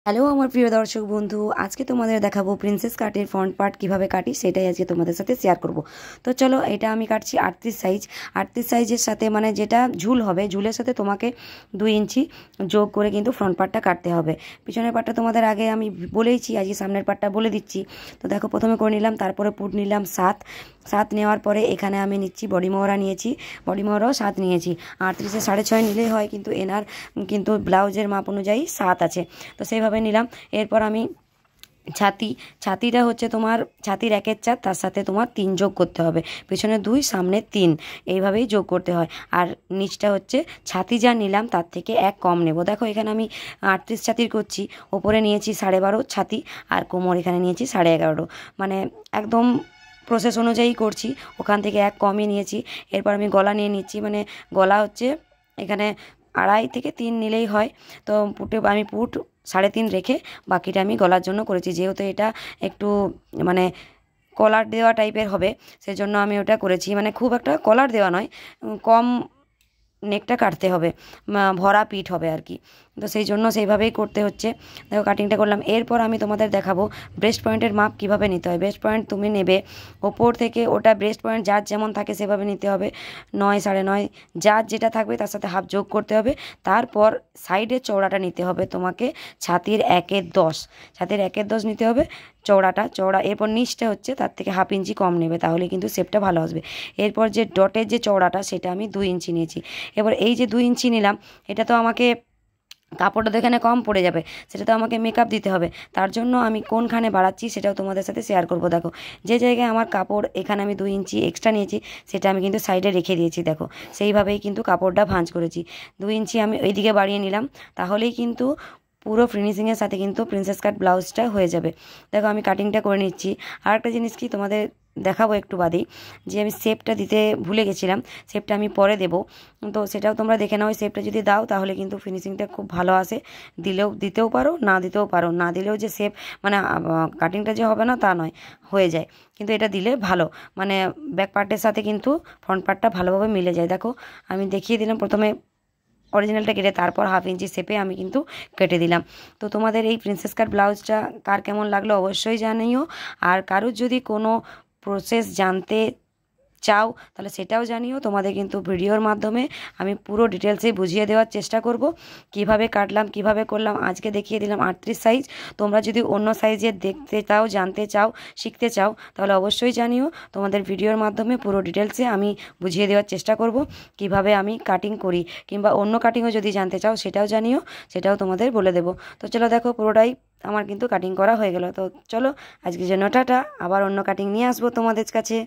Hello আমার প্রিয় দর্শক বন্ধু, আজকে তোমাদের দেখাবো প্রিন্সেস কাটের ফ্রন্ট পার্ট কিভাবে কাটি, সেটাই আজকে তোমাদের সাথে শেয়ার করব। তো চলো, এটা আমি কাটছি 38 সাইজ। 38 সাইজের সাথে মানে যেটা ঝুল হবে, ঝুলের সাথে তোমাকে 2 ইঞ্চি যোগ করে কিন্তু ফ্রন্ট পার্টটা কাটতে হবে। পিছনের পার্টটা তোমাদের আগে আমি বলেইছি, আজকে সামনের পার্টটা বলে দিচ্ছি। তো দেখো, প্রথমে করে নিলাম, তারপরে পুট নিলাম 7 নেওয়ার পরে এখানে আমি নিচ্ছি বডি মোহরা নিয়েছি, বডি মোহরাও 7 নিয়েছি। 38-এ 6.5 নিলেই হয়, কিন্তু এনার কিন্তু ব্লাউজের মাপ অনুযায়ী 7 আছে, তো সেইভাবে নিলাম। এরপর আমি ছাতিটা হচ্ছে তোমার ছাতির 1/4, তার সাথে তোমার 3 যোগ করতে হবে, পেছনে 2 সামনে 3, এইভাবেই যোগ করতে হয়। আর নিচটা হচ্ছে ছাতি যা নিলাম তার থেকে 1 কম নেব। দেখো, এখানে আমি 38 ছাতির করছি, ওপরে নিয়েছি 12.5 ছাতি, আর কোমর এখানে নিয়েছি 11.5, মানে একদম প্রসেস অনুযায়ী করছি, ওখান থেকে 1 কমই নিয়েছি। এরপর আমি গলা নিয়ে নিচ্ছি, মানে গলা হচ্ছে এখানে 2.5 থেকে 3 নিলেই হয়। তো আমি পুট 3.5 রেখে বাকিটা আমি গলার জন্য করেছি, যেহেতু এটা একটু মানে কলার দেওয়া টাইপের হবে, সেজন্য আমি ওটা করেছি। মানে খুব একটা কলার দেওয়া নয়, কম নেকটা কাটতে হবে, ভরা পিঠ হবে আর কি, তো সেই জন্য সেইভাবেই করতে হচ্ছে। দেখো, কাটিংটা করলাম। এরপর আমি তোমাদের দেখাবো ব্রেস্ট পয়েন্টের মাপ কিভাবে নিতে হয়। ব্রেস্ট পয়েন্ট তুমি নেবে ওপর থেকে, ওটা ব্রেস্ট পয়েন্ট যার যেমন থাকে সেভাবে নিতে হবে, 9, 9.5, যার যেটা থাকবে তার সাথে হাফ যোগ করতে হবে। তারপর সাইডের চওড়াটা নিতে হবে তোমাকে ছাতির 1/10, ছাতির 1/10 নিতে হবে চওড়া। এরপর নিচটা হচ্ছে তার থেকে হাফ ইঞ্চি কম নেবে, তাহলে কিন্তু শেপটা ভালো আসবে। এরপর যে ডটের যে চওড়াটা, সেটা আমি 2 ইঞ্চি নিয়েছি। এবার এই যে 2 ইঞ্চি নিলাম, এটা তো আমাকে কাপড়টা তো এখানে কম পড়ে যাবে, সেটা তো আমাকে মেকআপ দিতে হবে। তার জন্য আমি কোনখানে বাড়াচ্ছি সেটাও তোমাদের সাথে শেয়ার করব। দেখো, যে জায়গায় আমার কাপড় এখানে আমি 2 ইঞ্চি এক্সট্রা নিয়েছি, সেটা আমি কিন্তু সাইডে রেখে দিয়েছি। দেখো, সেইভাবেই কিন্তু কাপড়টা ভাঁজ করেছি। 2 ইঞ্চি আমি এইদিকে বাড়িয়ে নিলাম, তাহলেই কিন্তু পুরো ফিনিশিংয়ের সাথে কিন্তু প্রিন্সেস কাট ব্লাউজটা হয়ে যাবে। দেখো, আমি কাটিংটা করে নিচ্ছি। আর একটা জিনিস কি তোমাদের দেখাবো একটু বাদেই, যে আমি শেপটা দিতে ভুলে গেছিলাম, শেপটা আমি পরে দেবো, তো সেটাও তোমরা দেখে নাও। শেপটা যদি দাও তাহলে কিন্তু ফিনিশিংটা খুব ভালো আসে, দিতেও পারো, না দিতেও পারো। না দিলেও যে শেপ মানে কাটিংটা যে হবে না তা নয়, হয়ে যায়, কিন্তু এটা দিলে ভালো, মানে ব্যাক পার্টের সাথে কিন্তু ফ্রন্ট পার্টটা ভালোভাবে মিলে যায়। দেখো, আমি দেখিয়ে দিলাম, প্রথমে অরিজিনালটা কেটে তারপর হাফ ইঞ্চি শেপে আমি কিন্তু কেটে দিলাম। তো তোমাদের এই প্রিন্সেস কাট ব্লাউজটা কার কেমন লাগলো অবশ্যই জানিও। আর কারোর যদি কোনো প্রসেস জানতে চাও তাহলে সেটাও জানিও। তোমাদের কিন্তু ভিডিওর মাধ্যমে আমি পুরো ডিটেলসে বুঝিয়ে দেওয়ার চেষ্টা করব, কিভাবে কাটলাম কিভাবে করলাম। আজকে দেখিয়ে দিলাম 38 সাইজ, তোমরা যদি অন্য সাইজের দেখতে চাও, জানতে চাও, শিখতে চাও, তাহলে অবশ্যই জানিও। তোমাদের ভিডিওর মাধ্যমে পুরো ডিটেলসে আমি বুঝিয়ে দেওয়ার চেষ্টা করব কিভাবে আমি কাটিং করি, কিংবা অন্য কাটিংও যদি জানতে চাও সেটাও জানিও, সেটাও তোমাদের বলে দেবো। তো চলো, দেখো পুরোটাই আমার কিন্তু কাটিং করা হয়ে গেল। তো চলো, আজকের জন্য টাটা, আবার অন্য কাটিং নিয়ে আসবো তোমাদের কাছে।